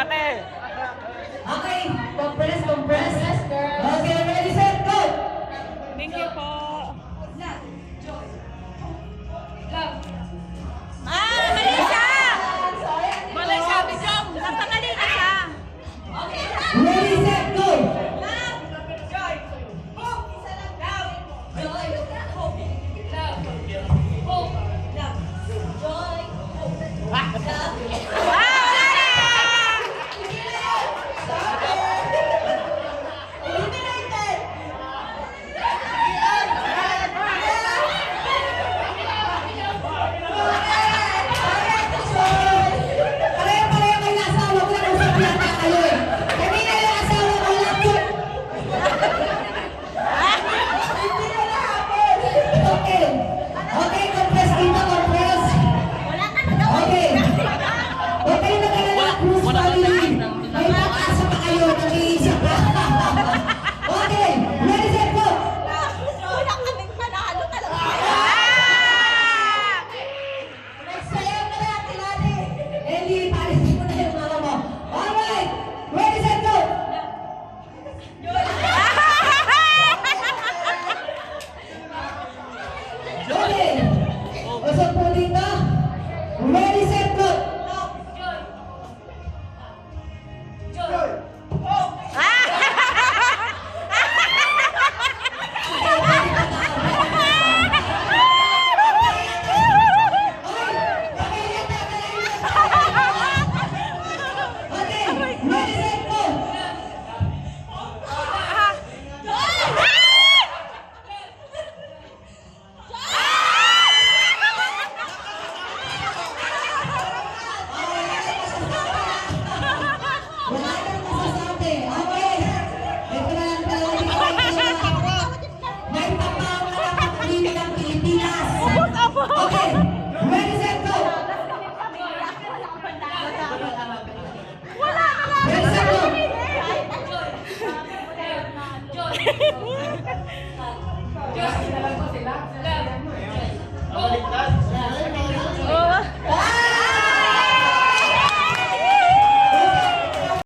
ate. Okay, compress, compress. Okay, ready, set, go! Thank you po. Mali siya! Mali siya, Bijong! Napamali na siya! Ready, set, go! Pareho-pareho kayo na asawa ko na usap yata kayo eh. Kanina yung asawa ko laptop. Okay. Okay, compress dito, compress. Okay. Okay na kalala, Cruz Family. May pag-asa pa kayo, nag-iisa pa. Okay, ready, set, go! Wala kaming panalo talaga! Nagsayaw ka na, Tilani. Eli, palisin mo na yung mama mo. Alright, ready, set, go! Okay. Usap po dito. Ready, set, go! Okay, ready, set, go! Wala nang masasabi. Okay. Ito na lang talaga. May tapaw na napakaliit ng Pilipinas. Okay. Ready, set, go! Wala! Ready, set, go!